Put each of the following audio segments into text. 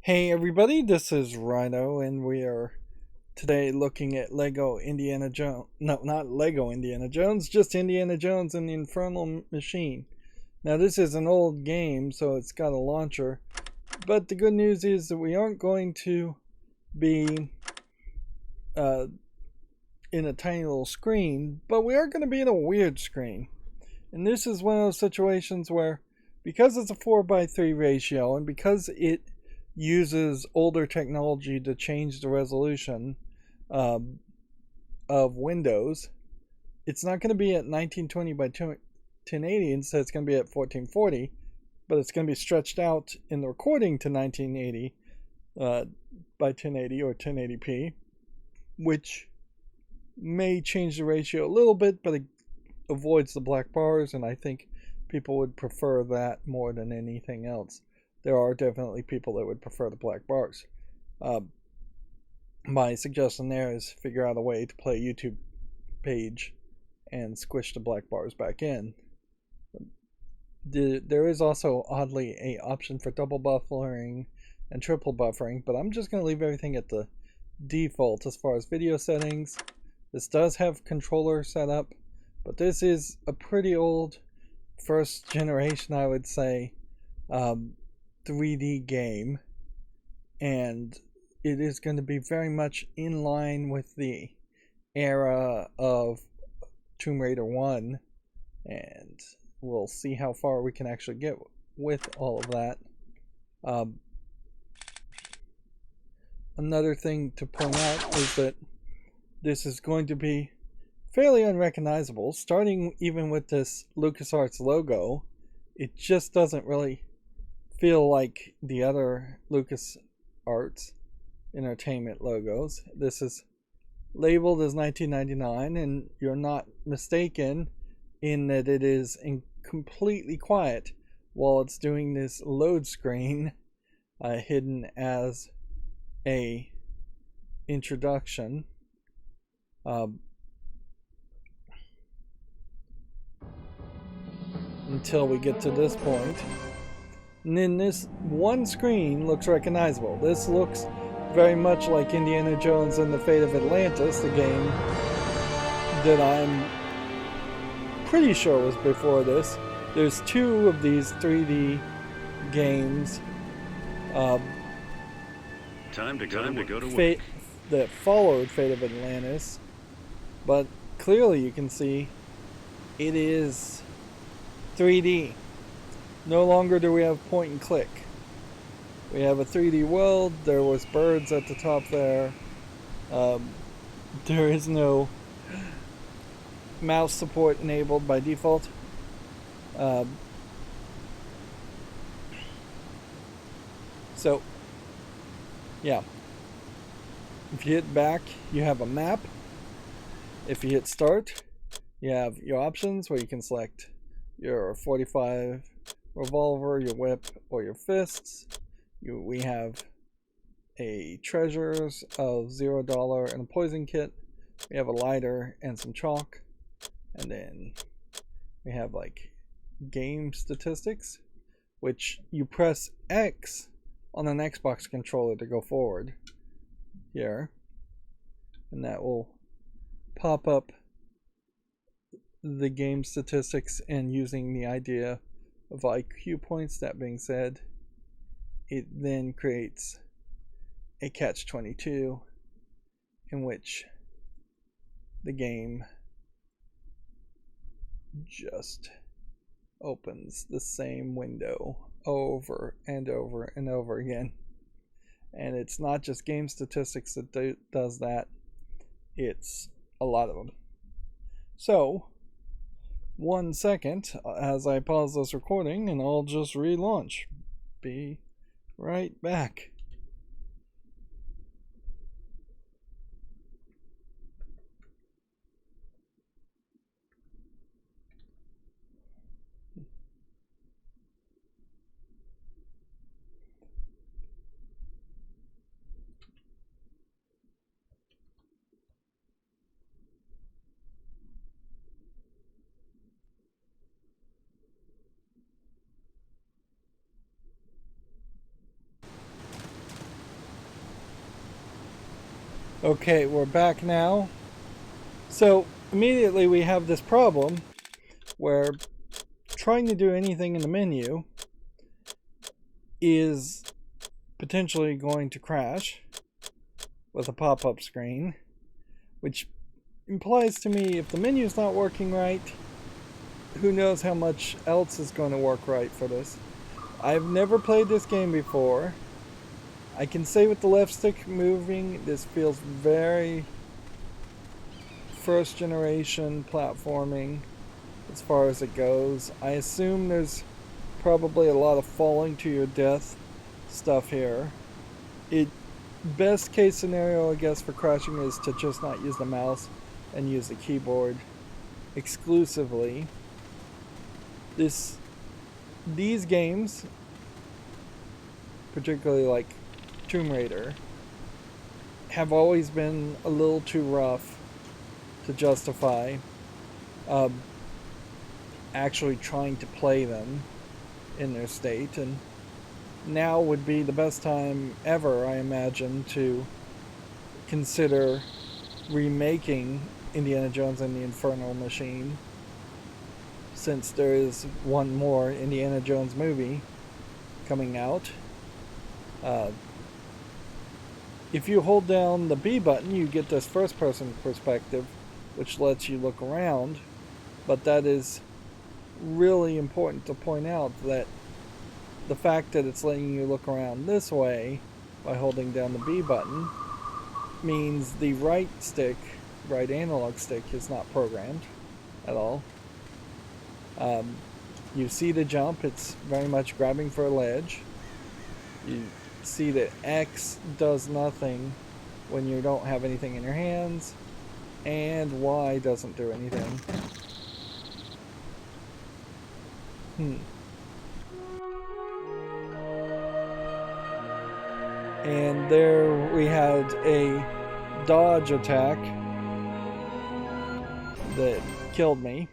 Hey everybody, this is Rydo, and we are today looking at Lego Indiana Jones. No, not Lego Indiana Jones, just Indiana Jones and the Infernal Machine. Now, this is an old game, so it's got a launcher, but the good news is that we aren't going to be uh, in a tiny little screen, but we are going to be in a weird screen. And this is one of those situations where, because it's a 4:3 ratio, and because it uses older technology to change the resolution um, of Windows, it's not going to be at 1920 by 1080. Instead, it's going to be at 1440, but it's going to be stretched out in the recording to 1980 by 1080 or 1080p, which may change the ratio a little bit, but it avoids the black bars, and I think people would prefer that more than anything else. There are definitely people that would prefer the black bars. My suggestion there is figure out a way to play a YouTube page and squish the black bars back in. There is also, oddly, a option for double buffering and triple buffering, but I'm just going to leave everything at the default as far as video settings. This does have controller setup, but this is a pretty old first generation, I would say, 3D game, and it is going to be very much in line with the era of Tomb Raider 1, and we'll see how far we can actually get with all of that. Another thing to point out is that this is going to be fairly unrecognizable, starting even with this LucasArts logo. It just doesn't really feel like the other LucasArts Entertainment logos. This is labeled as 1999, and you're not mistaken in that it is completely quiet while it's doing this load screen hidden as a introduction. Until we get to this point. And then this one screen looks recognizable. This looks very much like Indiana Jones and the Fate of Atlantis, the game that I'm pretty sure was before this. There's two of these 3D games Time to go to work. that followed Fate of Atlantis, but clearly you can see it is 3D. No longer do we have point and click. We have a 3D world. There was birds at the top there. There is no mouse support enabled by default. So, yeah. If you hit back, you have a map. If you hit start, you have your options where you can select your 45 revolver, your whip, or your fists. We have a treasures of $0 and a poison kit. We have a lighter and some chalk, and then we have like game statistics, which you press X on an Xbox controller to go forward here, and that will pop up the game statistics and using the idea of IQ points. That being said, it then creates a catch-22 in which the game just opens the same window over and over and over again. And it's not just game statistics that does that, it's a lot of them. So, 1 second as I pause this recording, and I'll just relaunch. Be right back. Okay, we're back now. So immediately we have this problem where trying to do anything in the menu is potentially going to crash with a pop-up screen, which implies to me if the menu is not working right, who knows how much else is going to work right for this. I've never played this game before. I can say with the left stick moving, this feels very first generation platforming as far as it goes. I assume there's probably a lot of falling to your death stuff here. Best case scenario, I guess, for crashing is to just not use the mouse and use the keyboard exclusively. These games, particularly like Tomb Raider, have always been a little too rough to justify actually trying to play them in their state, and now would be the best time ever, I imagine, to consider remaking Indiana Jones and the Infernal Machine, since there is one more Indiana Jones movie coming out. If you hold down the B button, you get this first person perspective, which lets you look around, but that is really important to point out, that the fact that it's letting you look around this way by holding down the B button means the right analog stick is not programmed at all. You see the jump, it's very much grabbing for a ledge. You see that X does nothing when you don't have anything in your hands, and Y doesn't do anything. And there we had a dodge attack that killed me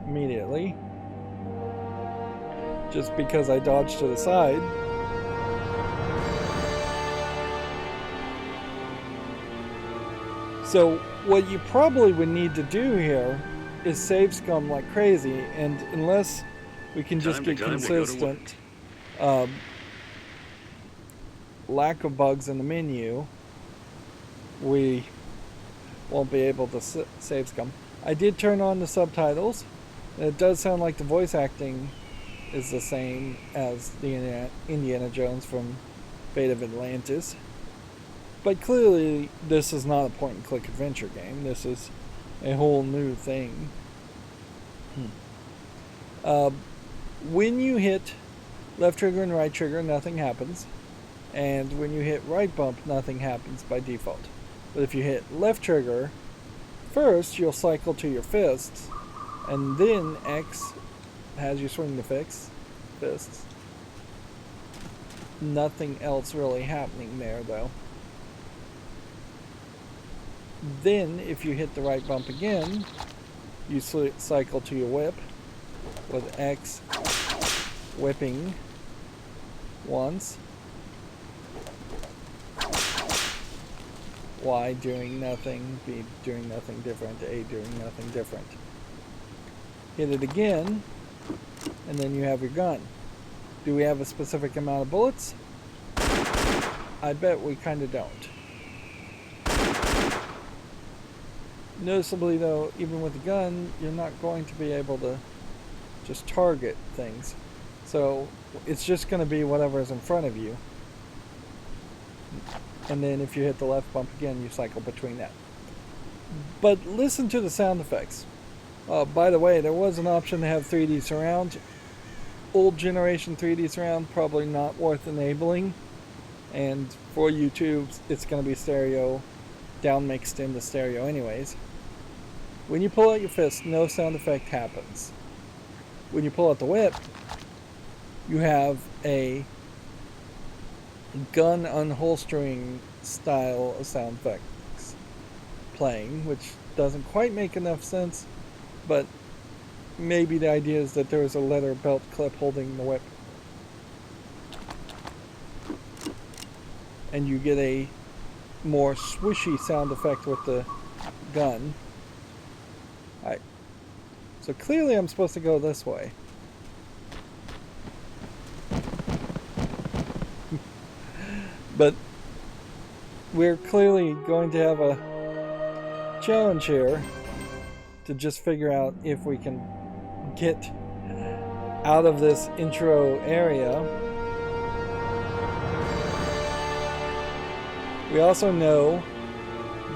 immediately, just because I dodged to the side. So what you probably would need to do here is save scum like crazy, and unless we can just get consistent lack of bugs in the menu, we won't be able to save scum. I did turn on the subtitles, and it does sound like the voice acting is the same as the Indiana Jones from Fate of Atlantis. But clearly, this is not a point-and-click adventure game. This is a whole new thing. When you hit left trigger and right trigger, nothing happens. And when you hit right bump, nothing happens by default. But if you hit left trigger, first you'll cycle to your fists, and then X has you swing the fists. Nothing else really happening there, though. Then, if you hit the right bump again, you cycle to your whip, with X whipping once, Y doing nothing, B doing nothing different, A doing nothing different. Hit it again, and then you have your gun. Do we have a specific amount of bullets? I bet we kind of don't. Noticeably though, even with the gun, you're not going to be able to just target things. So it's just going to be whatever is in front of you. And then if you hit the left bump again, you cycle between that. But listen to the sound effects. By the way, there was an option to have 3D surround. Old generation 3D surround, probably not worth enabling. And for YouTube, it's going to be stereo, down mixed into stereo anyways. When you pull out your fist, no sound effect happens. When you pull out the whip, you have a gun unholstering style of sound effects playing, which doesn't quite make enough sense, but maybe the idea is that there is a leather belt clip holding the whip. And you get a more swishy sound effect with the gun. Alright. So clearly I'm supposed to go this way. But we're clearly going to have a challenge here to just figure out if we can get out of this intro area. We also know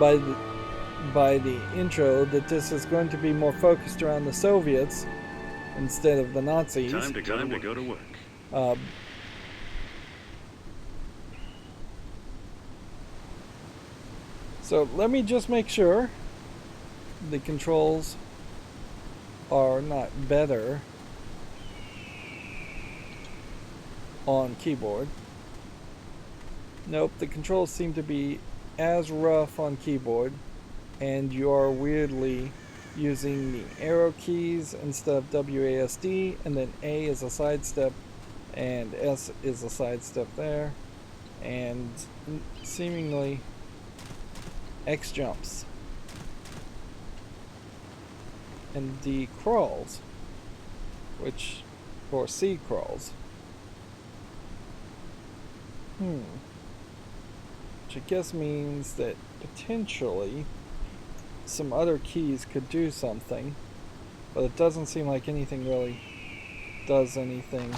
by the intro that this is going to be more focused around the Soviets instead of the Nazis. Time to go to work. So let me just make sure the controls are not better on keyboard. Nope, the controls seem to be as rough on keyboard, and you're weirdly using the arrow keys instead of WASD, and then A is a sidestep and S is a sidestep there, and seemingly X jumps and D crawls, or C crawls. Which I guess means that potentially some other keys could do something, but it doesn't seem like anything really does anything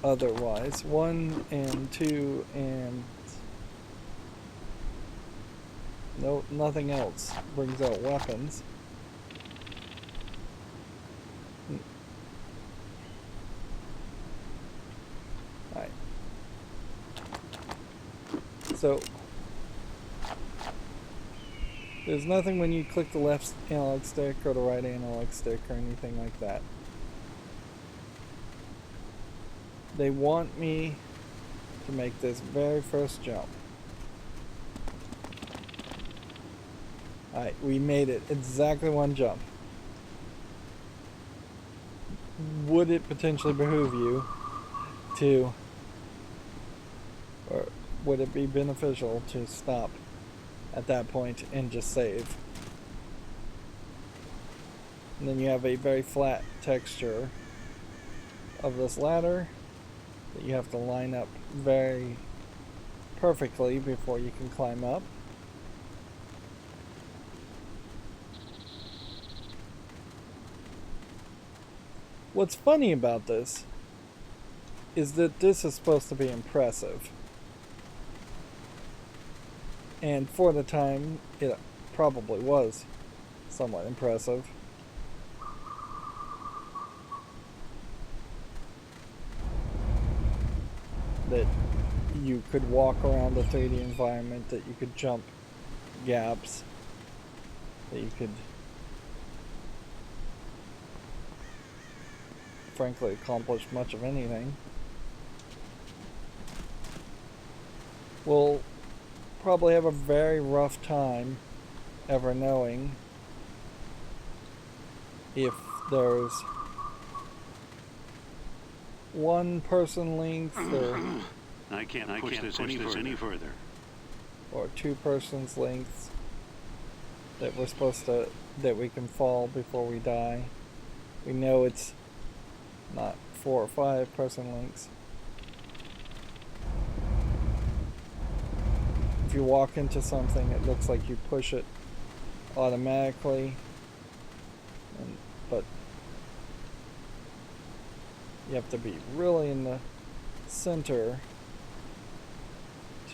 otherwise. 1 and 2 and no, nothing else brings out weapons. Alright. So there's nothing when you click the left analog stick or the right analog stick or anything like that. They want me to make this very first jump. Alright, we made it. Exactly one jump. Would it potentially behoove you to, or would it be beneficial to stop at that point and just save? And then you have a very flat texture of this ladder that you have to line up very perfectly before you can climb up. What's funny about this is that this is supposed to be impressive. And for the time, it probably was somewhat impressive. That you could walk around a 3D environment, that you could jump gaps, that you could frankly accomplish much of anything. We'll probably have a very rough time ever knowing if there's one person length or I can't push this any further. Or two persons lengths that we're supposed to, that we can fall before we die. We know it's not 4 or 5 person lengths. If you walk into something, it looks like you push it automatically, but you have to be really in the center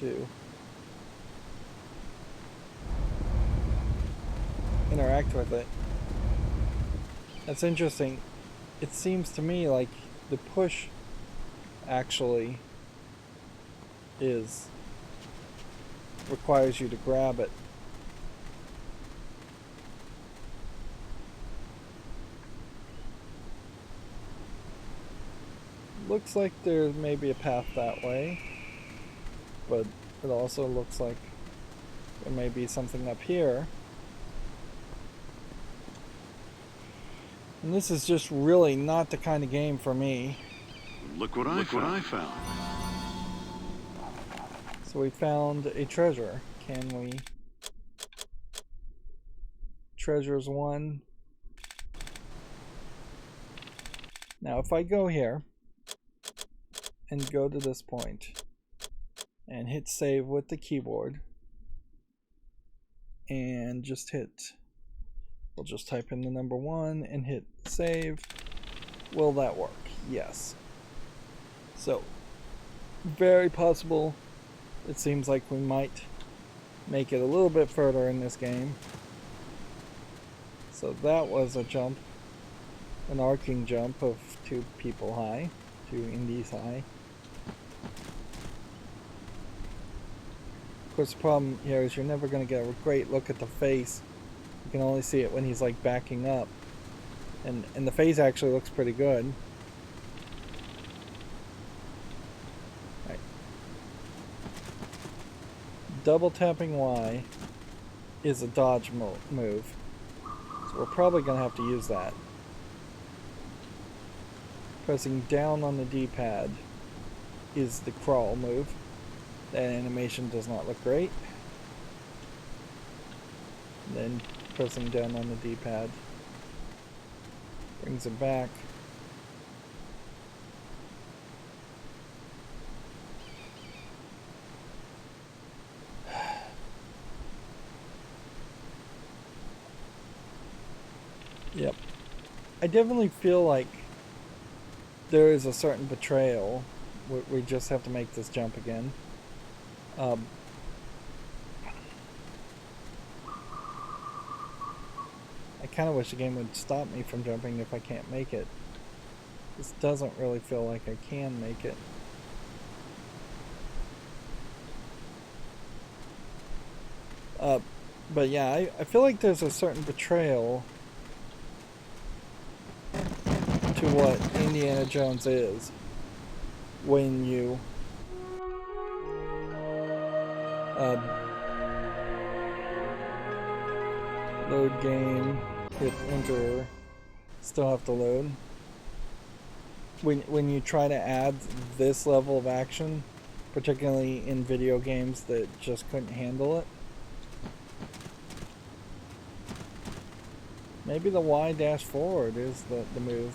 to interact with it. That's interesting. It seems to me like the push actually requires you to grab it. Looks like there may be a path that way, but it also looks like there may be something up here. And this is just really not the kind of game for me. Look what I found. So we found a treasure. Can we? Treasure's 1. Now if I go here and go to this point and hit save with the keyboard and just hit, we'll just type in the number 1 and hit save. Will that work? Yes. So very possible. It seems like we might make it a little bit further in this game. So that was a jump, an arcing jump of 2 people high, 2 Indies high. Of course the problem here is you're never going to get a great look at the face. You can only see it when he's like backing up. And the face actually looks pretty good. Right. Double tapping Y is a dodge move. So we're probably going to have to use that. Pressing down on the D-pad is the crawl move. That animation does not look great. And then pressing down on the D-pad brings it back. Yep. I definitely feel like there is a certain betrayal. We just have to make this jump again. I kind of wish the game would stop me from jumping if I can't make it. This doesn't really feel like I can make it. But yeah, I feel like there's a certain betrayal to what Indiana Jones is when you load game, hit enter, still have to load. When you try to add this level of action, particularly in video games that just couldn't handle it. Maybe the Y-forward is the move.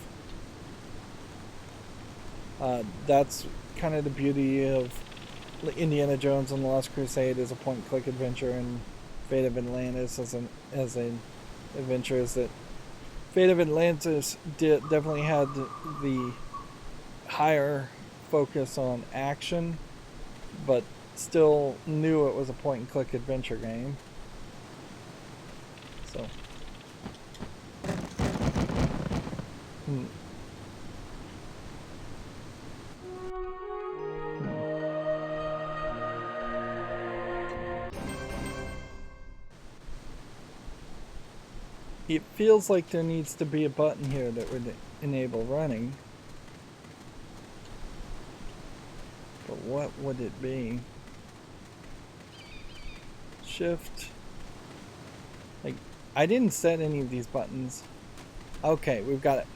That's kind of the beauty of Indiana Jones and the Lost Crusade as a point-and-click adventure, and Fate of Atlantis as an adventure, is that Fate of Atlantis definitely had the higher focus on action, but still knew it was a point-and-click adventure game. So. It feels like there needs to be a button here that would enable running. But what would it be? Shift. Like, I didn't set any of these buttons. Okay, we've got it.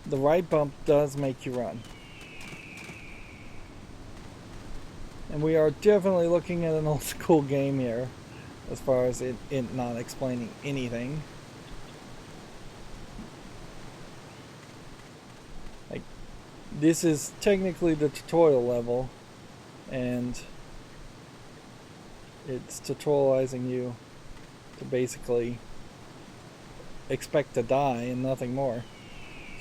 The right bump does make you run. And we are definitely looking at an old school game here, as far as it not explaining anything. Like, this is technically the tutorial level, and it's tutorializing you to basically expect to die and nothing more.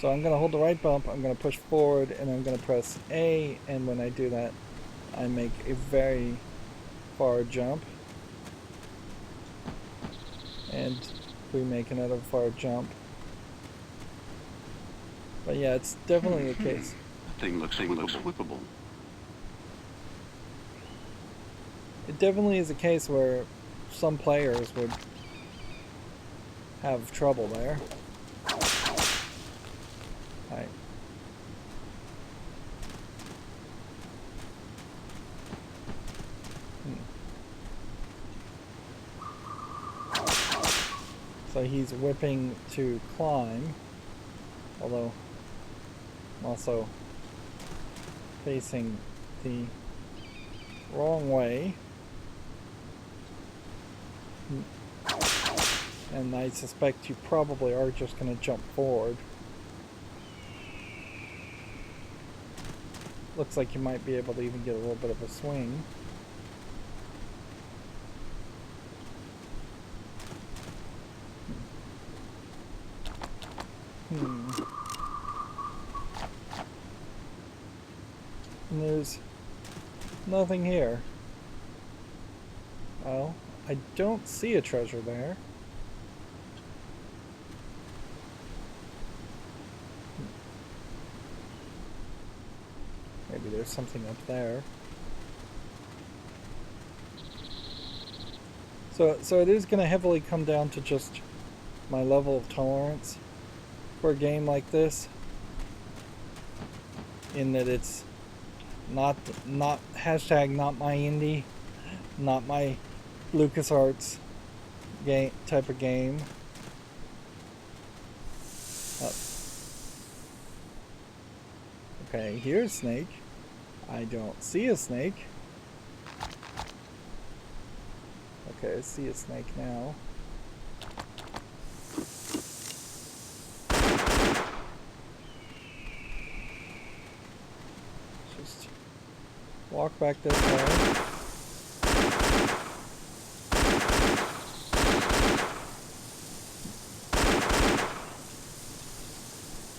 So I'm going to hold the right bump, I'm going to push forward, and I'm going to press A, and when I do that, I make a very far jump. And we make another far jump. But yeah, it's definitely the case. Thing looks flippable. It definitely is a case where some players would have trouble there. Right. So he's whipping to climb, although I'm also facing the Wrong way. And I suspect you probably are just going to jump forward. Looks like you might be able to even get a little bit of a swing. And there's nothing here. Well, I don't see a treasure there. Maybe there's something up there. So it is going to heavily come down to just my level of tolerance for a game like this, in that it's not hashtag not my Indy, not my LucasArts game type of game. Okay, here's a snake. I don't see a snake. Okay, I see a snake now. Just walk back this way.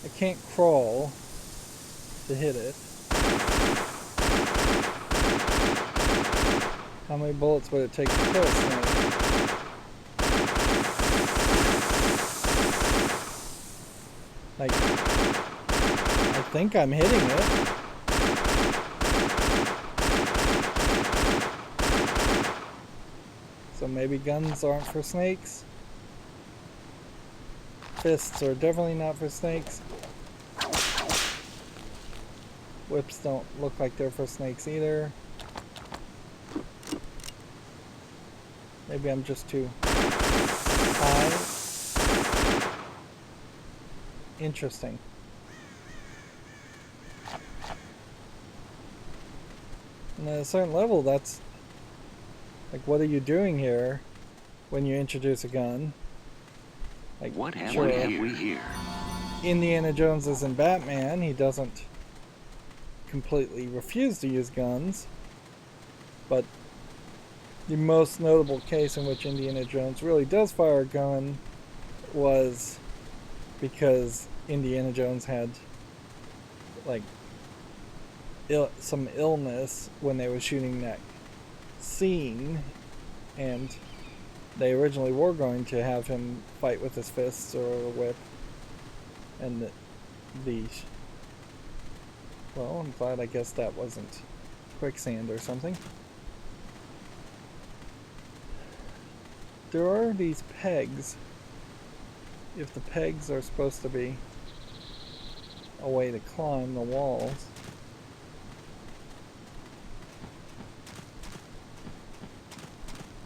I can't crawl to hit it. How many bullets would it take to kill a snake? Like, I think I'm hitting it. So maybe guns aren't for snakes. Fists are definitely not for snakes. Whips don't look like they're for snakes either. Maybe I'm just too high. Interesting. And at a certain level, that's like, what are you doing here when you introduce a gun? Like, What have sure, we here? Indiana Jones isn't Batman. He doesn't completely refuse to use guns, but the most notable case in which Indiana Jones really does fire a gun was because Indiana Jones had like some illness when they were shooting that scene, and they originally were going to have him fight with his fists or a whip, and well, I'm glad I guess that wasn't quicksand or something. There are these pegs. If the pegs are supposed to be a way to climb the walls.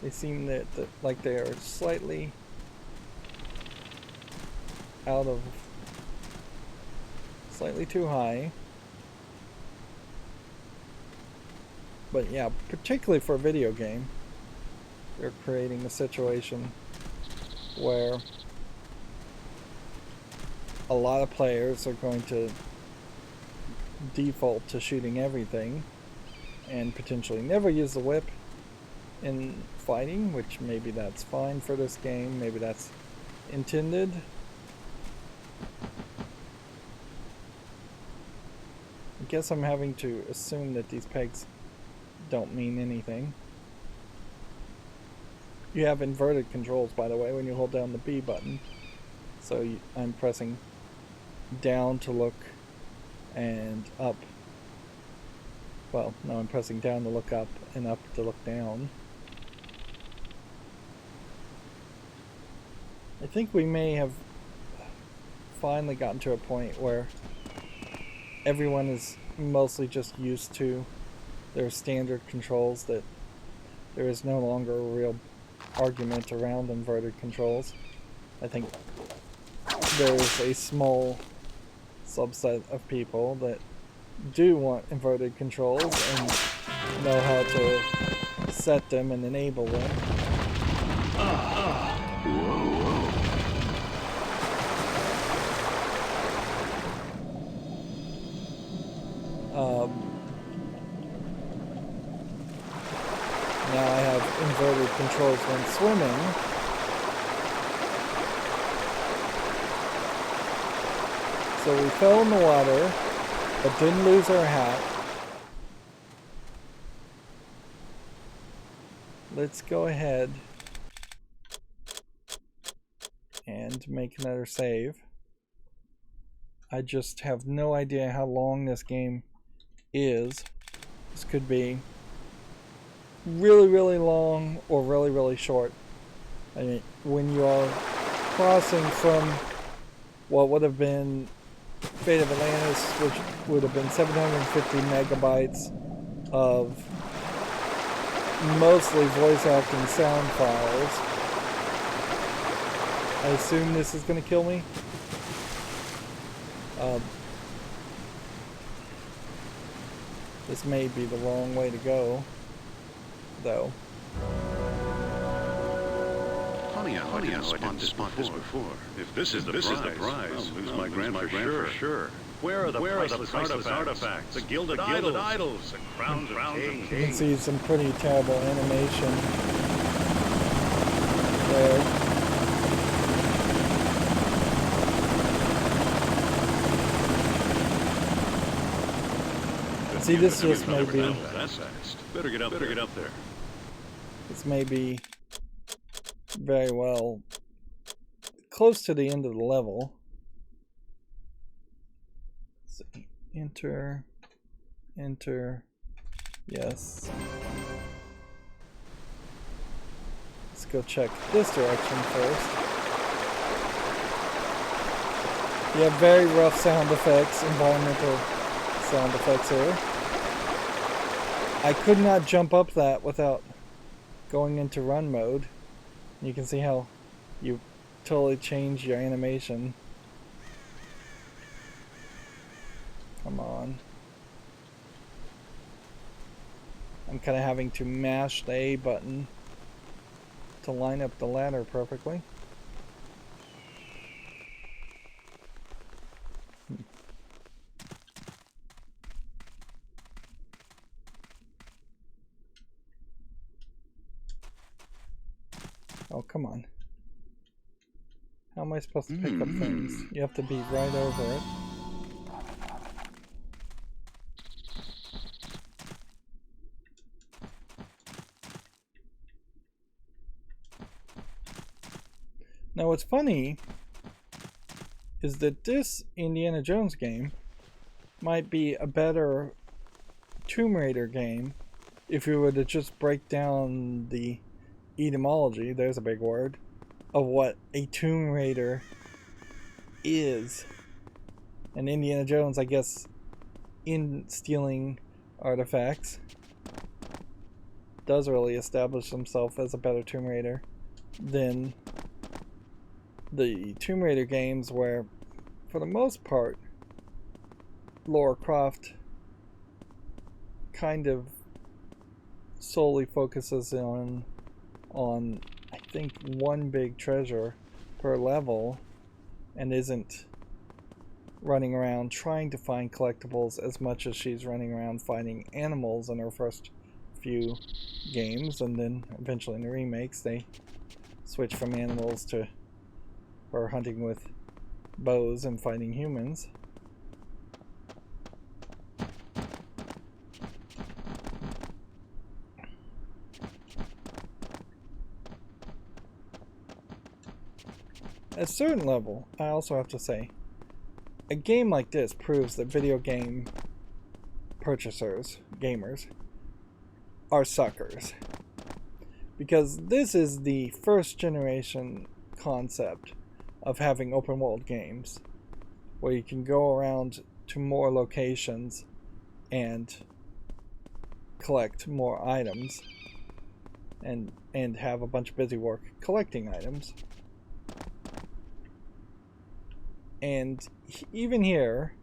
They seem that like they are slightly slightly too high. But yeah, particularly for a video game, they're creating a situation where a lot of players are going to default to shooting everything and potentially never use the whip in fighting, which maybe that's fine for this game, maybe that's intended. I guess I'm having to assume that these pegs don't mean anything. You have inverted controls, by the way, when you hold down the B button. So I'm pressing down to look and up. Well, no, I'm pressing down to look up and up to look down. I think we may have finally gotten to a point where everyone is mostly just used to their standard controls, that there is no longer a real argument around inverted controls. I think there is a small subset of people that do want inverted controls, and know how to set them and enable them. Now I have inverted controls when swimming. So we fell in the water, but didn't lose our hat. Let's go ahead and make another save. I just have no idea how long this game is. This could be really, really long or really, really short. I mean, when you are crossing from what would have been Fate of Atlantis, which would have been 750 megabytes of mostly voice acting sound files. I assume this is going to kill me. This may be the wrong way to go, though. Funny, I didn't spot this before. If this is the prize, I'll lose my grand for sure. Where are the priceless artifacts? The gilded idols, the crowns of kings. You can see some pretty terrible animation there. See, this just may be... Better get up there. This may be very well close to the end of the level. Let's see. Enter, yes. Let's go check this direction first. You have very rough sound effects, environmental sound effects here. I could not jump up that without going into run mode. You can see how you totally change your animation. Come on. I'm kind of having to mash the A button to line up the ladder perfectly. Oh, come on. How am I supposed to pick up things? You have to be right over it. Now what's funny is that this Indiana Jones game might be a better Tomb Raider game if you were to just break down the etymology, there's a big word, of what a Tomb Raider is. And Indiana Jones, I guess, in stealing artifacts, does really establish himself as a better Tomb Raider than the Tomb Raider games, where, for the most part, Lara Croft kind of solely focuses on I think one big treasure per level and isn't running around trying to find collectibles as much as she's running around finding animals in her first few games, and then eventually in the remakes they switch from animals to her hunting with bows and fighting humans. At a certain level, I also have to say, a game like this proves that video game purchasers, gamers, are suckers. Because this is the first generation concept of having open world games, where you can go around to more locations and collect more items and have a bunch of busy work collecting items. And even here,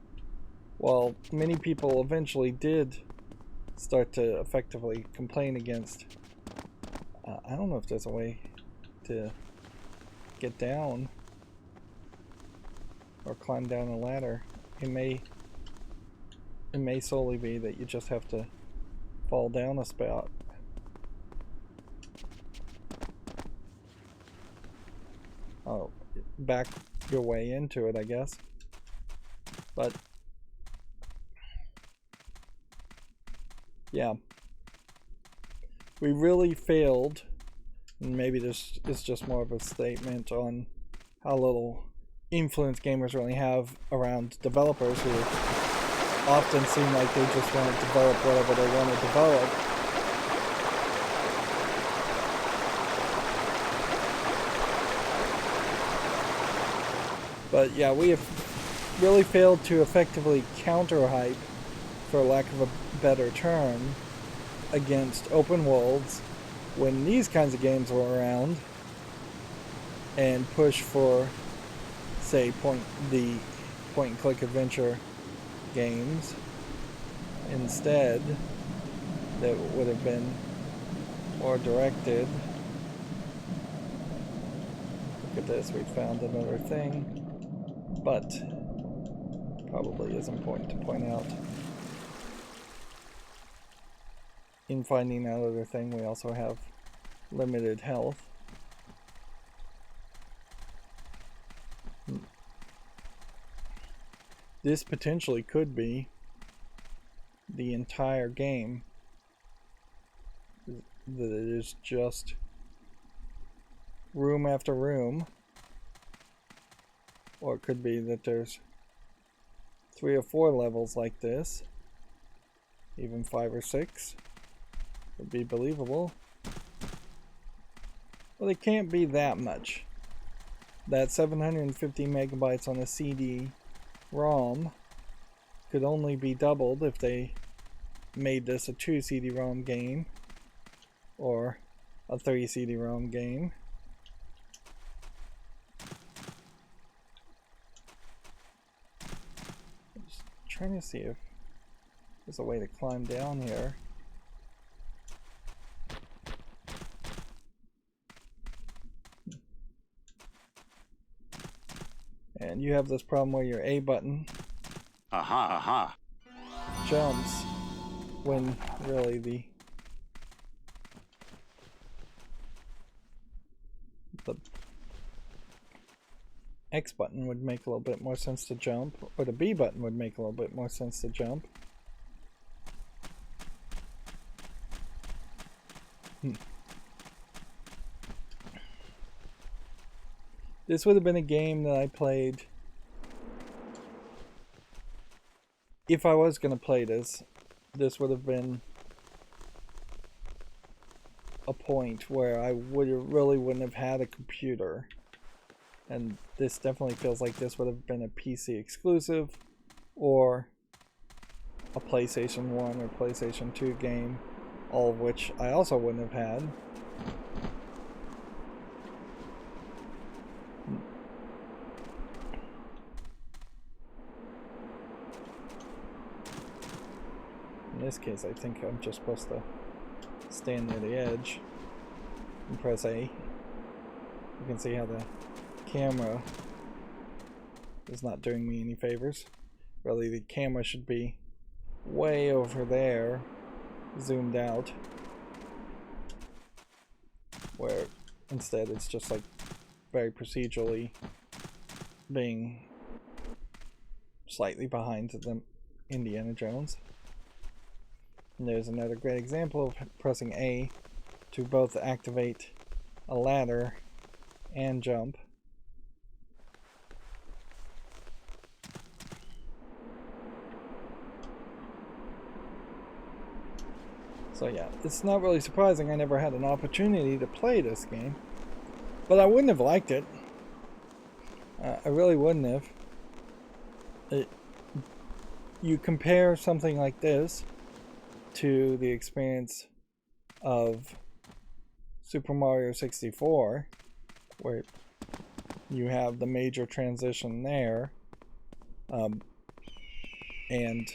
while many people eventually did start to effectively complain against. I don't know if there's a way to get down or climb down a ladder. It may solely be that you just have to fall down a spout. Oh, back your way into it, I guess. But yeah, we really failed, and maybe this is just more of a statement on how little influence gamers really have around developers, who often seem like they just want to develop whatever they want to develop. But yeah, we have really failed to effectively counter-hype, for lack of a better term, against open worlds when these kinds of games were around, and push for, say, point-and-click adventure games instead that would have been more directed. Look at this, we found another thing, but probably is important to point out. In finding that other thing, we also have limited health. This potentially could be the entire game, that it is just room after room, or it could be that there's 3 or 4 levels like this, even 5 or 6 would be believable. Well, it can't be that much. That 750 megabytes on a CD-ROM could only be doubled if they made this a 2 CD-ROM game or a 3 CD-ROM game. I'm just trying to see if there's a way to climb down here. And you have this problem where your A button jumps when really the X button would make a little bit more sense to jump, or the B button would make a little bit more sense to jump. This would have been a game that I played. If I was going to play this would have been a point where I really wouldn't have had a computer. And this definitely feels like this would have been a PC exclusive, or a PlayStation 1 or PlayStation 2 game, all of which I also wouldn't have had. In this case, I think I'm just supposed to stand near the edge and press A. You can see how the camera is not doing me any favors. Really, the camera should be way over there, zoomed out, where instead it's just like very procedurally being slightly behind the Indiana Jones. And there's another great example of pressing A to both activate a ladder and jump. So yeah, it's not really surprising I never had an opportunity to play this game. But I wouldn't have liked it. I really wouldn't have. You compare something like this to the experience of Super Mario 64, where you have the major transition there, and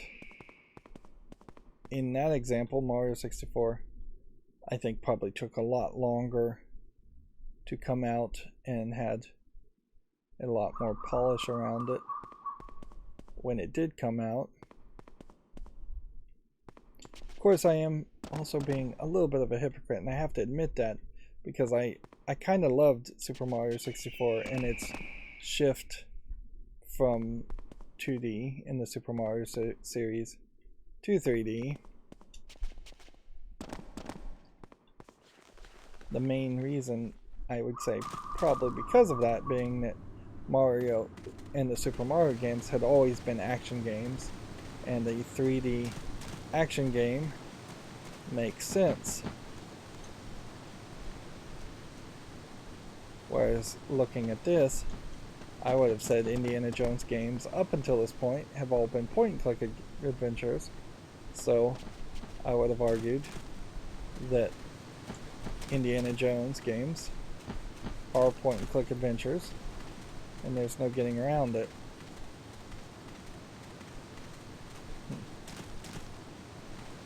in that example, Mario 64, I think probably took a lot longer to come out and had a lot more polish around it when it did come out. Of course, I am also being a little bit of a hypocrite, and I have to admit that, because I kind of loved Super Mario 64 and its shift from 2D in the Super Mario series to 3D. The main reason, I would say, probably because of that, being that Mario and the Super Mario games had always been action games, and a 3D action game makes sense. Whereas looking at this, I would have said Indiana Jones games up until this point have all been point-and-click adventures, so I would have argued that Indiana Jones games are point-and-click adventures, and there's no getting around it.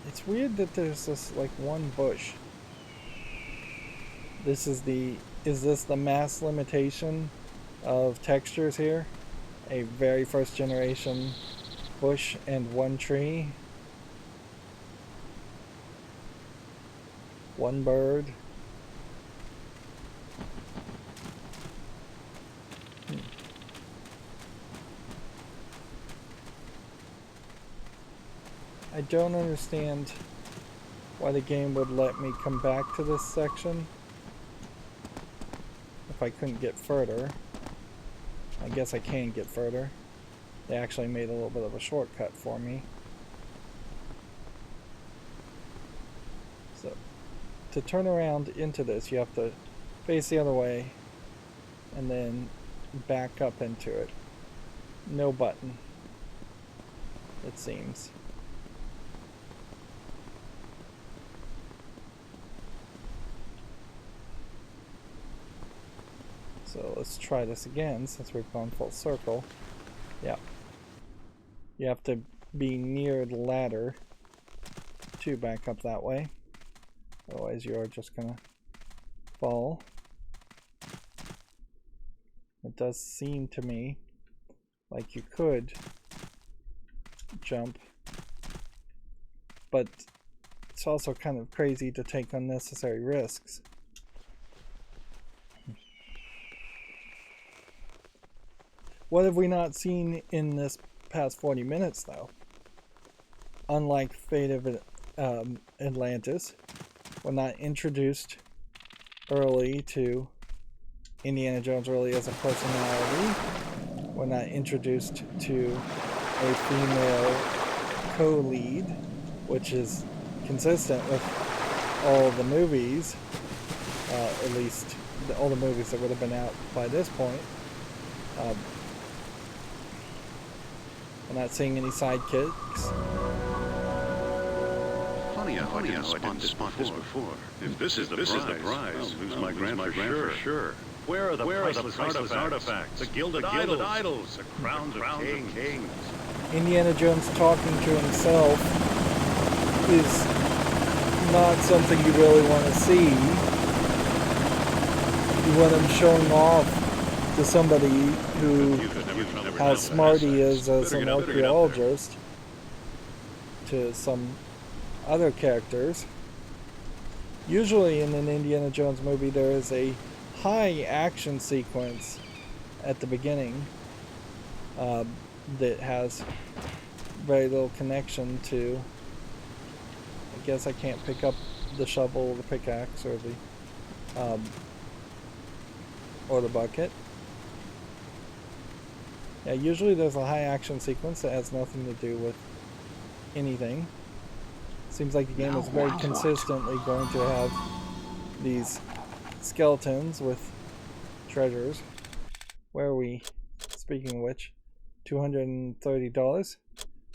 It's weird that there's this like one bush. Is this the mass limitation of textures here? A very first generation bush and one tree. One bird. I don't understand why the game would let me come back to this section if I couldn't get further. I guess I can get further. They actually made a little bit of a shortcut for me. So, to turn around into this, you have to face the other way and then back up into it. No button, it seems. So let's try this again since we've gone full circle. Yeah. You have to be near the ladder to back up that way. Otherwise you are just gonna fall. It does seem to me like you could jump, but it's also kind of crazy to take unnecessary risks. What have we not seen in this past 40 minutes, though? Unlike Fate of Atlantis, we're not introduced early to Indiana Jones really as a personality. We're not introduced to a female co-lead, which is consistent with all the movies, at least all the movies that would have been out by this point. We're not seeing any sidekicks. Funny how I didn't spot this before. If this is the prize, I'll lose my grand for sure. Where are the priceless artifacts? The gilded idols, the crowns of kings. Indiana Jones talking to himself is not something you really want to see. You want him showing off to somebody who, how smart he is as an archeologist, to some other characters. Usually in an Indiana Jones movie there is a high action sequence at the beginning that has very little connection to, I guess I can't pick up the shovel, the pickaxe, or the bucket. Yeah, usually there's a high action sequence that has nothing to do with anything. Seems like the game is very consistently going to have these skeletons with treasures. Where are we? Speaking of which, $230.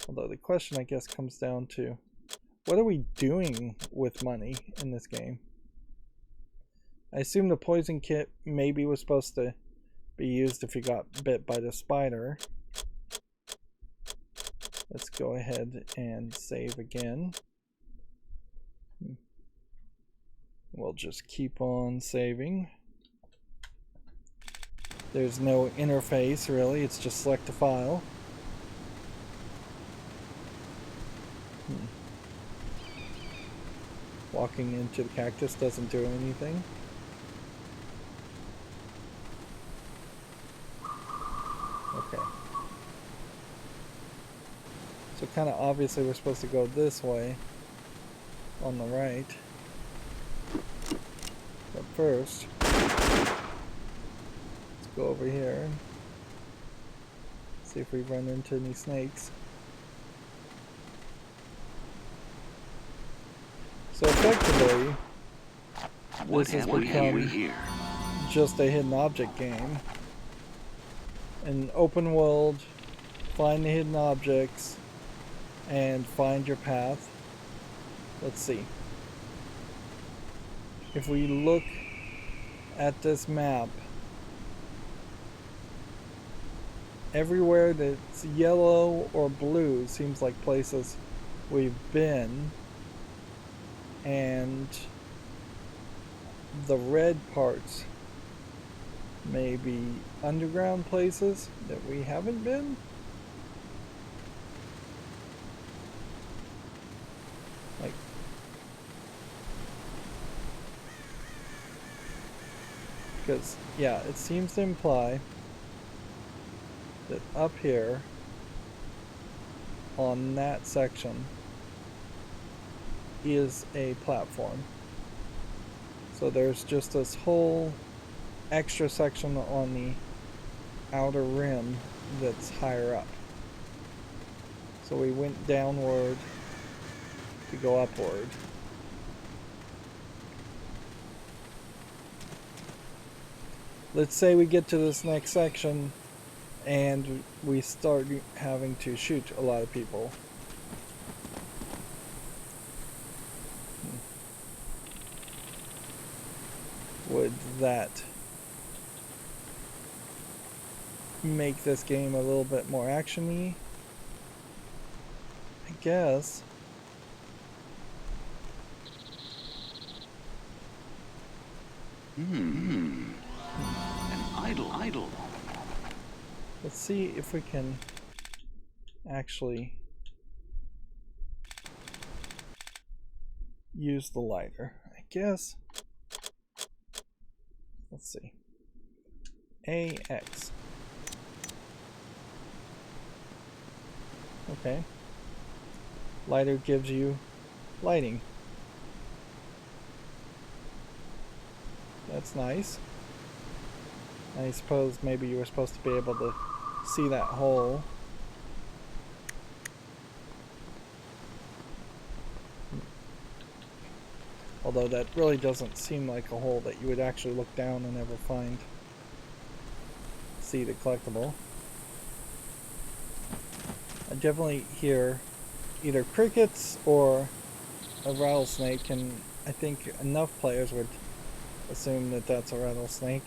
Although the question, I guess, comes down to, what are we doing with money in this game? I assume the poison kit maybe was supposed to be used if you got bit by the spider. Let's go ahead and save again. We'll just keep on saving. There's no interface really, it's just select a file. Walking into the cactus doesn't do anything. Okay. So kind of obviously we're supposed to go this way on the right. But first, let's go over here. See if we run into any snakes. So effectively, this has become just a hidden object game. An open world, find the hidden objects, and find your path. Let's see. If we look at this map, everywhere that's yellow or blue seems like places we've been, and the red parts may be underground places that we haven't been. Like, because yeah, it seems to imply that up here on that section is a platform. So there's just this whole extra section on the outer rim that's higher up. So we went downward to go upward. Let's say we get to this next section and we start having to shoot a lot of people. Would that make this game a little bit more action-y? I guess. An idol. Let's see if we can actually use the lighter. I guess. Let's see. AX. Okay. Lighter gives you lighting. That's nice. I suppose maybe you were supposed to be able to see that hole. Although that really doesn't seem like a hole that you would actually look down and ever find. See the collectible. I definitely hear either crickets or a rattlesnake, and I think enough players would assume that that's a rattlesnake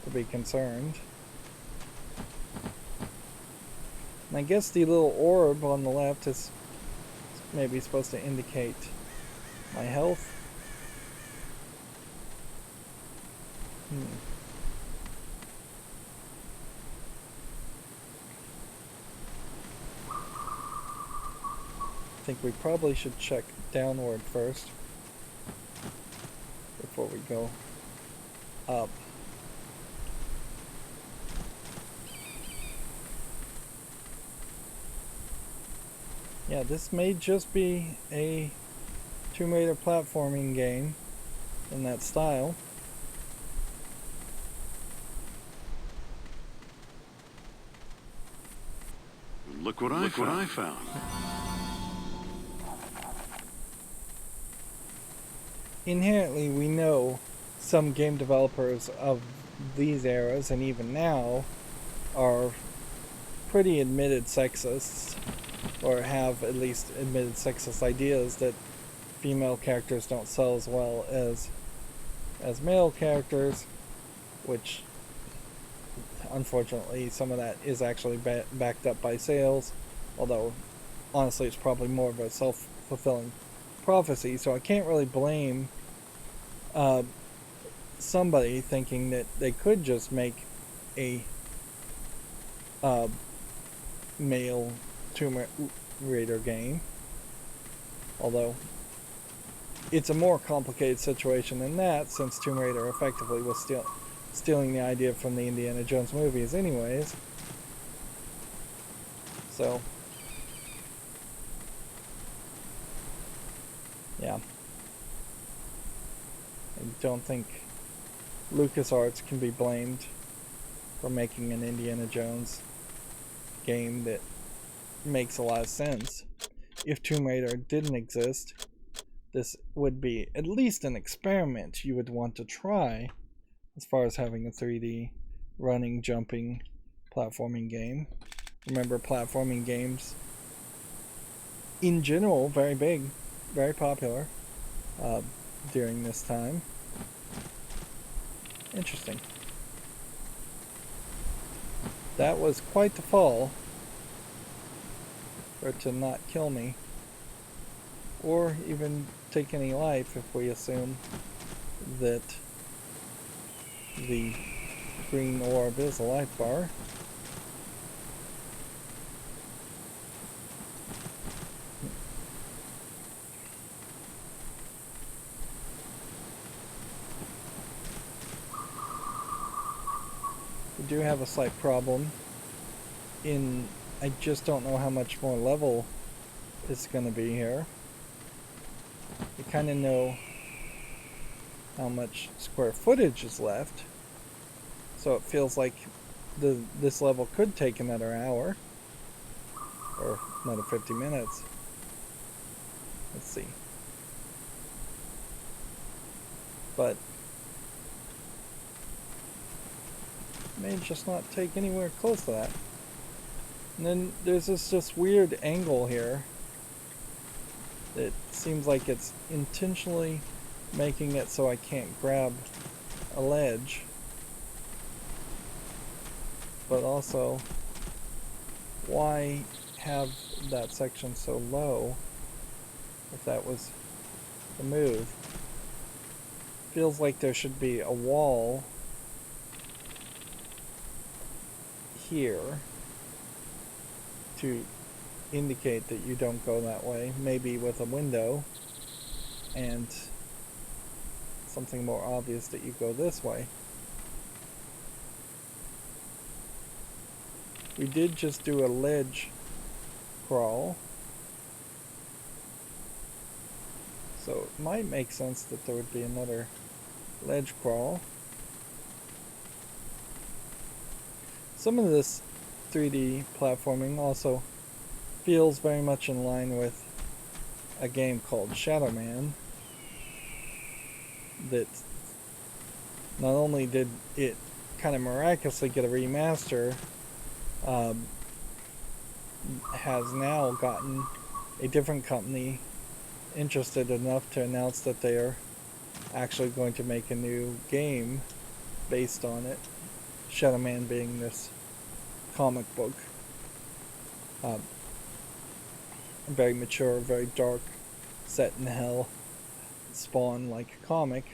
to be concerned. And I guess the little orb on the left is maybe supposed to indicate my health. I think we probably should check downward first before we go up. Yeah, this may just be a Tomb Raider platforming game in that style. Look what I found. Inherently, we know some game developers of these eras, and even now, are pretty admitted sexists, or have at least admitted sexist ideas that female characters don't sell as well as male characters, which unfortunately some of that is actually backed up by sales, although honestly it's probably more of a self-fulfilling prophecy, so I can't really blame uh, somebody thinking that they could just make a uh, male Tomb Raider game, although it's a more complicated situation than that, since Tomb Raider effectively was stealing the idea from the Indiana Jones movies anyways. So, yeah. I don't think LucasArts can be blamed for making an Indiana Jones game that makes a lot of sense. If Tomb Raider didn't exist, this would be at least an experiment you would want to try as far as having a 3D running, jumping, platforming game. Remember, platforming games in general, very big, very popular during this time. Interesting. That was quite the fall for it to not kill me, or even take any life if we assume that the green orb is a life bar. We do have a slight problem in, I just don't know how much more level it's going to be here. You kind of know how much square footage is left, so it feels like this level could take another hour or another 50 minutes. Let's see. But may just not take anywhere close to that. And then there's this just weird angle here that seems like it's intentionally making it so I can't grab a ledge, but also, why have that section so low if that was the move? Feels like there should be a wall here to indicate that you don't go that way, maybe with a window, and something more obvious that you go this way. We did just do a ledge crawl, so it might make sense that there would be another ledge crawl. Some of this 3D platforming also feels very much in line with a game called Shadow Man, that not only did it kind of miraculously get a remaster, has now gotten a different company interested enough to announce that they are actually going to make a new game based on it. Shadow Man being this comic book. Very mature, very dark, set in hell, Spawn-like comic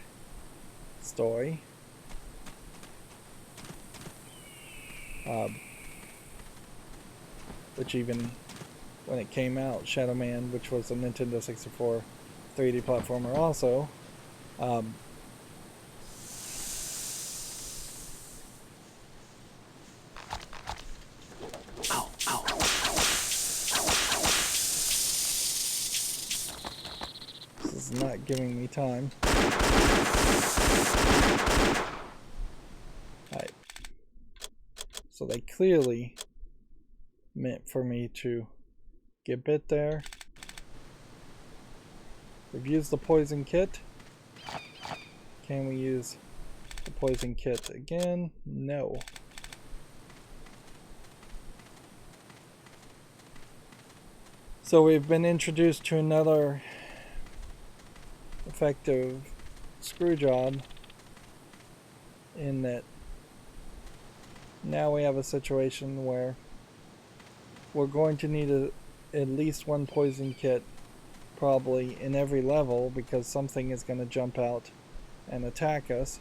story. Which even when it came out, Shadow Man, which was a Nintendo 64 3D platformer also, this is not giving me time. Alright. So they clearly meant for me to get bit there. We've used the poison kit. Can we use the poison kit again? No. So we've been introduced to another effective screw job, in that now we have a situation where we're going to need at least one poison kit probably in every level, because something is going to jump out and attack us.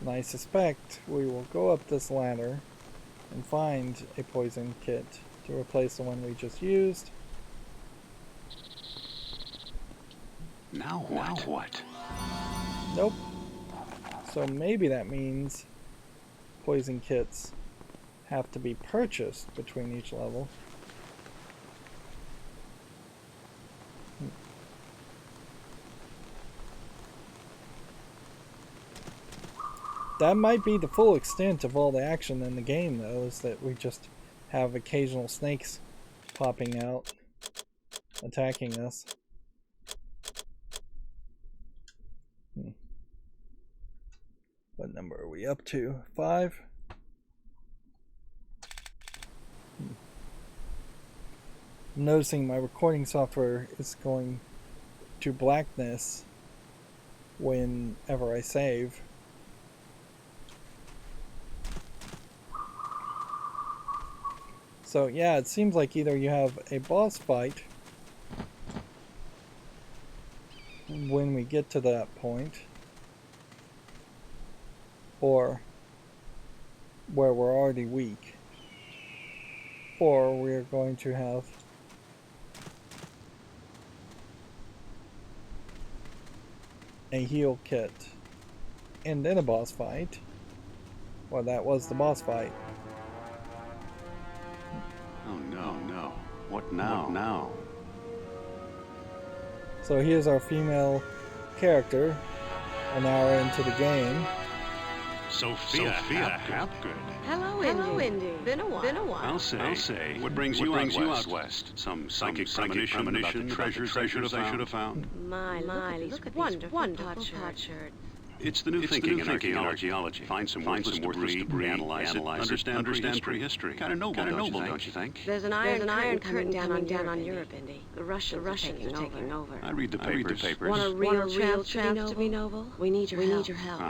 And I suspect we will go up this ladder and find a poison kit to replace the one we just used. Now what? Nope. So maybe that means poison kits have to be purchased between each level. That might be the full extent of all the action in the game, though, is that we just have occasional snakes popping out, attacking us. What number are we up to? 5? I'm noticing my recording software is going to blackness whenever I save. So yeah, it seems like either you have a boss fight when we get to that point, or where we're already weak, or we're going to have a heal kit and then a boss fight. Well, that was the boss fight. Oh no. What now? So here's our female character an hour into the game. Sophia Hapgood. Hello, Indy. Been a while. I'll say. What brings you out west? Some psychic premonition about the treasures I should have found? My, look at these wonderful potsherds. It's the new thinking in archaeology. Find some worthless debris, analyze it, understand prehistory. Kind of noble, don't you think? There's an iron curtain down on Europe, Indy. The Russians are taking over. I read the papers. Want a real chance to be noble? We need your help.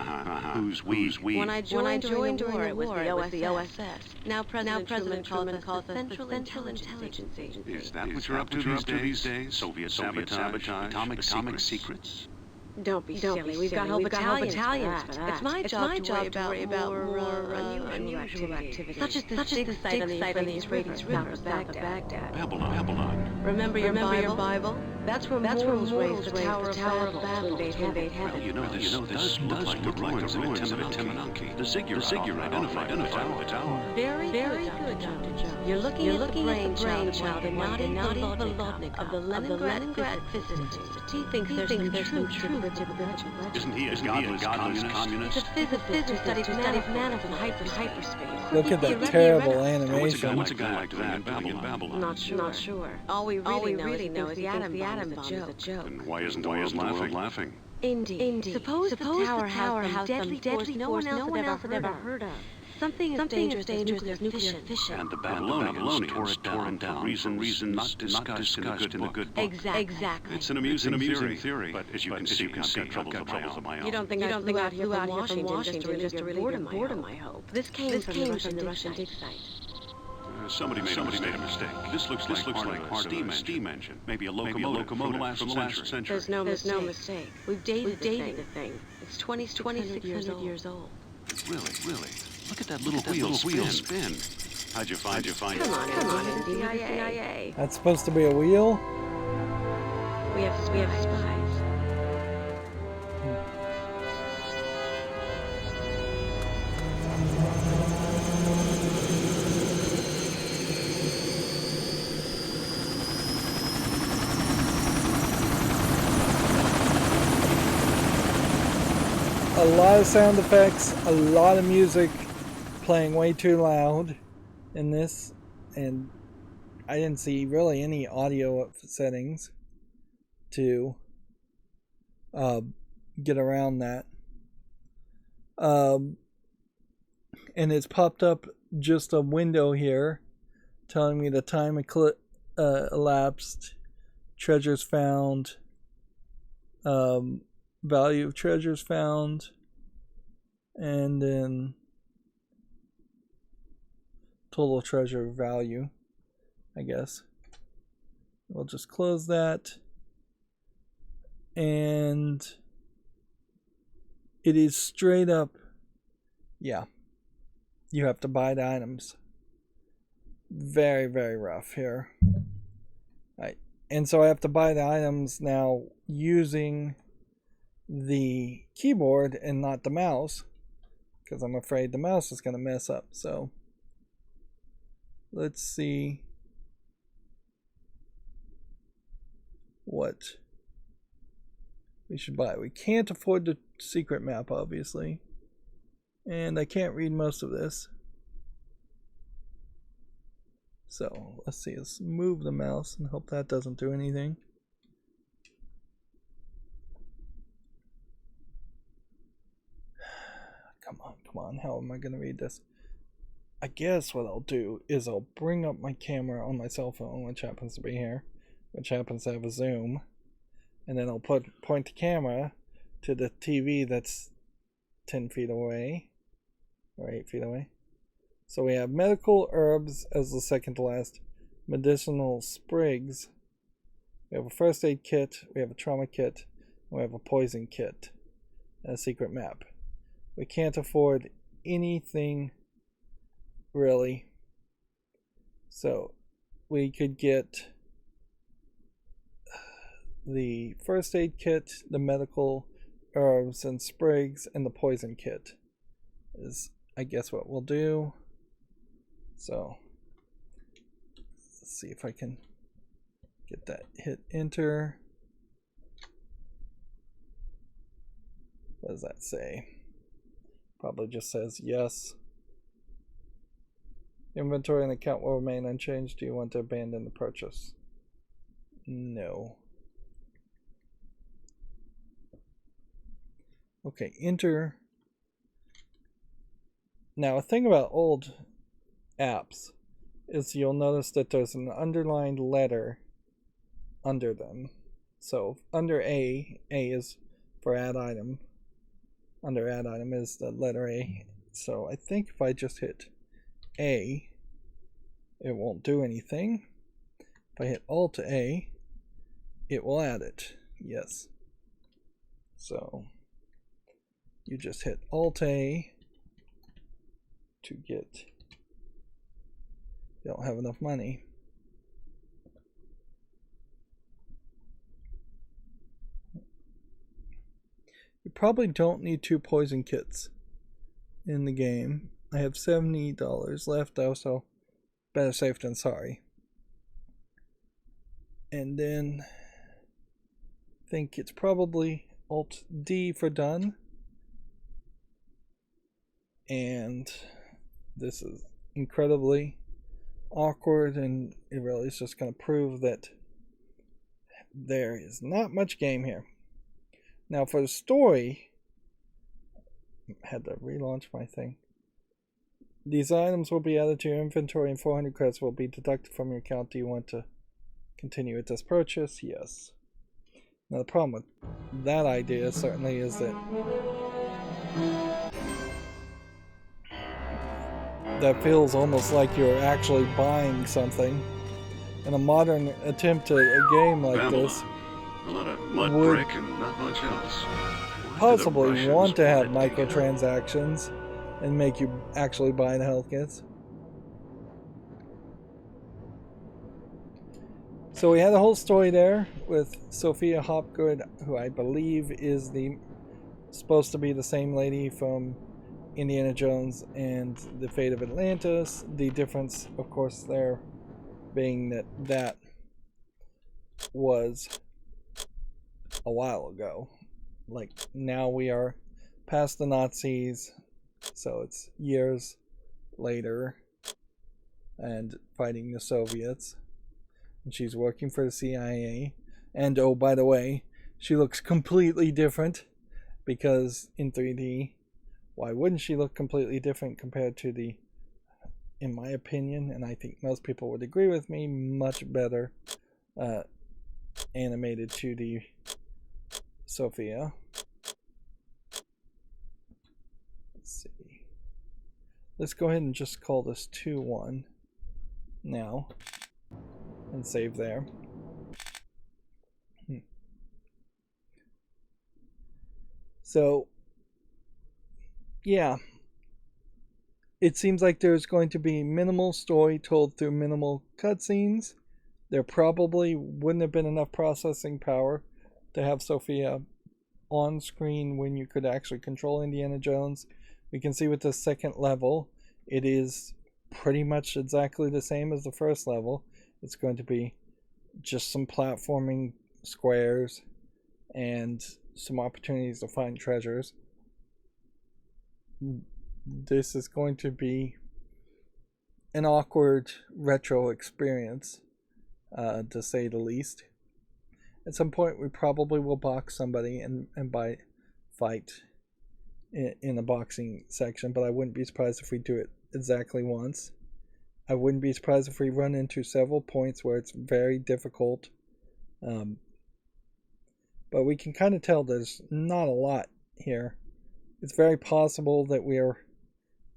Who's we? When I joined during the war, it was the OSS. Now President Truman calls us the Central Intelligence Agency. Is that what you're up to these days? Soviet sabotage, atomic secrets? Don't be silly. We've got whole battalions for that. It's my job to worry about more unusual activities, such as the sig site on the Euphrates River south of Baghdad. Babylon. Remember your Bible? That's where Morals raised the Tower of Babel to invade heaven. Well, you know, this does look like the ruins of Timonanky. The ziggurat identified the tower. Very good, Dr. Jones. You're looking at the brainchild of Naughty Volodnik of the Leningrad physicist. He thinks there's some truth to the legend. Isn't he a godless communist? He's a physicist who studies mana from hyperspace. Look at that terrible animation. What's a guy like that in Babylon? Not sure. All we really know is he thinks the atom bomb is a joke. And why isn't the world laughing? Indy. Suppose the tower has some deadly force no one else had ever heard of. Something as dangerous as nuclear fission. And the Babylonians tore it down for reasons not discussed in the good book. Exactly. It's an amusing theory, but as you can see, I've got troubles of my own. You don't think I flew out here from Washington just to relieve your boredom, I hope. This came from the Russian dig site. Somebody made a mistake. This looks like part of a steam engine. Maybe a locomotive from the last century. There's no mistake. We've dated the thing. It's 2600 years old. Really? Look at that little wheel spin. How'd you find it? Come on, Indy. CIA. That's supposed to be a wheel? We have spies. A lot of sound effects, a lot of music playing way too loud in this, and I didn't see really any audio settings to get around that. And it's popped up just a window here telling me the time elapsed, treasures found, value of treasures found, and then total treasure value, I guess. We'll just close that. And it is straight up, yeah, you have to buy the items. Very, very rough here. Right. And so I have to buy the items now using the keyboard and not the mouse, because I'm afraid the mouse is going to mess up. So let's see what we should buy. We can't afford the secret map, obviously. And I can't read most of this. So let's see, let's move the mouse and hope that doesn't do anything. Come on, how am I going to read this? I guess what I'll do is I'll bring up my camera on my cell phone, which happens to be here, which happens to have a zoom, and then I'll point the camera to the TV that's 10 feet away, or 8 feet away. So we have medical herbs as the second to last, medicinal sprigs, we have a first aid kit, we have a trauma kit, and we have a poison kit, and a secret map. We can't afford anything really, so we could get the first aid kit, the medical herbs and sprigs, and the poison kit is, I guess, what we'll do. So let's see if I can get that. Hit enter. What does that say? Probably just says yes. Inventory and account will remain unchanged. Do you want to abandon the purchase? No. Okay, enter. Now, a thing about old apps is you'll notice that there's an underlined letter under them. So under A is for add item. Under add item is the letter A. So I think if I just hit A, it won't do anything. If I hit Alt A, it will add it. Yes. So you just hit Alt A to get. You don't have enough money. You probably don't need 2 poison kits in the game. I have $70 left though, so better safe than sorry. And then I think it's probably Alt D for done. And this is incredibly awkward, and it really is just going to prove that there is not much game here. Now for the story, I had to relaunch my thing. These items will be added to your inventory and 400 credits will be deducted from your account. Do you want to continue with this purchase? Yes. Now the problem with that idea certainly is that that feels almost like you're actually buying something. And a modern attempt at a game like Babylon. this A lot of mud would brick and not much else. Why possibly do the Russians want to have put it together? microtransactions and make you actually buy the health kits. So we had a whole story there with Sophia Hopgood, who I believe is supposed to be the same lady from Indiana Jones and the Fate of Atlantis. The difference, of course, there being that was a while ago. Like, now we are past the Nazis, so it's years later, and fighting the Soviets. And she's working for the CIA. And oh, by the way, she looks completely different, because in 3D, why wouldn't she look completely different compared to the, in my opinion, and I think most people would agree with me, much better animated 2D Sophia. Let's see. Let's go ahead and just call this 2-1 now and save there. So, yeah. It seems like there's going to be minimal story told through minimal cutscenes. There probably wouldn't have been enough processing power to have Sophia on screen when you could actually control Indiana Jones. We can see with the second level, it is pretty much exactly the same as the first level. It's going to be just some platforming squares and some opportunities to find treasures. This is going to be an awkward retro experience, to say the least. At some point, we probably will box somebody and fight in a boxing section, but I wouldn't be surprised if we do it exactly once. I wouldn't be surprised if we run into several points where it's very difficult. But we can kind of tell there's not a lot here. It's very possible that we are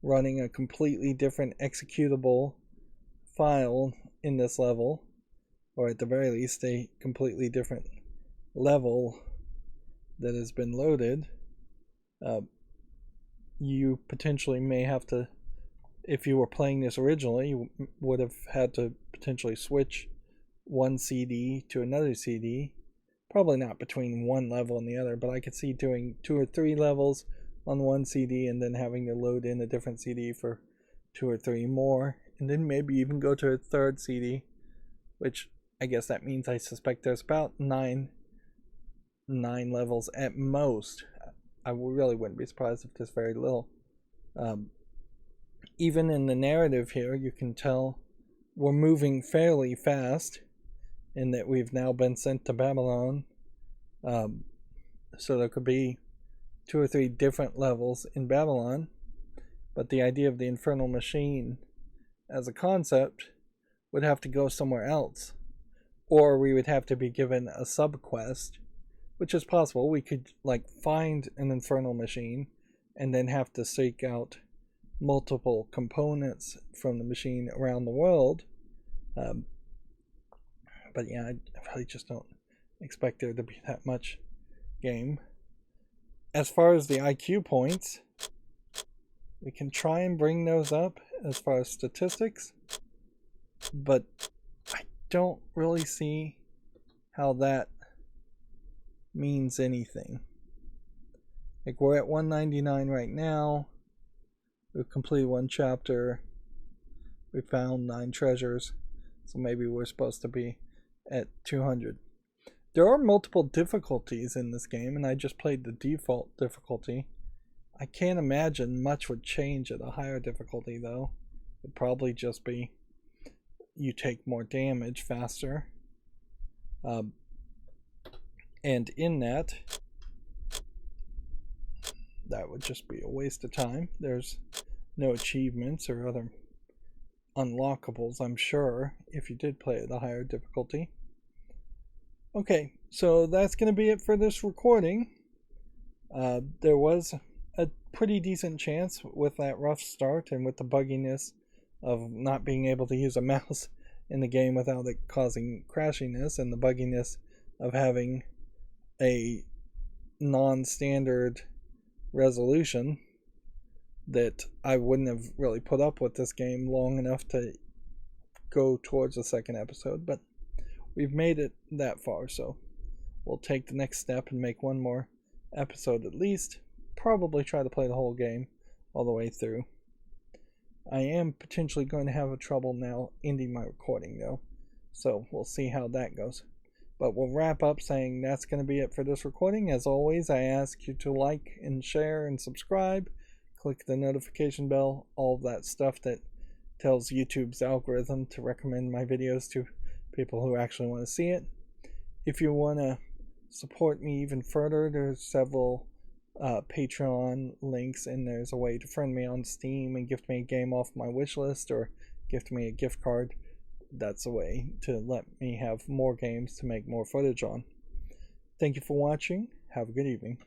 running a completely different executable file in this level, or at the very least a completely different level that has been loaded. You potentially may have to, if you were playing this originally, you would have had to potentially switch one CD to another CD. Probably not between one level and the other, but I could see doing 2 or 3 levels on one CD and then having to load in a different CD for 2 or 3 more, and then maybe even go to a third CD, which I guess that means I suspect there's about 9 levels at most. I really wouldn't be surprised if there's very little. Even in the narrative here, you can tell we're moving fairly fast in that we've now been sent to Babylon. So there could be 2 or 3 different levels in Babylon, but the idea of the Infernal Machine as a concept would have to go somewhere else, or we would have to be given a sub-quest, which is possible. We could find an Infernal Machine and then have to seek out multiple components from the machine around the world. But yeah, I really just don't expect there to be that much game. As far as the IQ points, we can try and bring those up as far as statistics, but I don't really see how that means anything. We're at 199 right now. We've completed 1 chapter. We found 9 treasures, so maybe we're supposed to be at 200. There are multiple difficulties in this game, and I just played the default difficulty. I can't imagine much would change at a higher difficulty, though. It'd probably just be you take more damage faster. And in that would just be a waste of time. There's no achievements or other unlockables, I'm sure, if you did play at a higher difficulty. Okay, so that's going to be it for this recording. There was a pretty decent chance with that rough start and with the bugginess of not being able to use a mouse in the game without it causing crashiness, and the bugginess of having a non-standard resolution, that I wouldn't have really put up with this game long enough to go towards a second episode, but we've made it that far, so we'll take the next step and make one more episode at least. Probably try to play the whole game all the way through. I am potentially going to have a trouble now ending my recording, though, so we'll see how that goes. But we'll wrap up saying that's going to be it for this recording. As always, I ask you to like and share and subscribe. Click the notification bell, all of that stuff that tells YouTube's algorithm to recommend my videos to people who actually want to see it. If you want to support me even further, there's several Patreon links, and there's a way to friend me on Steam and gift me a game off my wish list, or gift me a gift card. That's a way to let me have more games to make more footage on. Thank you for watching. Have a good evening.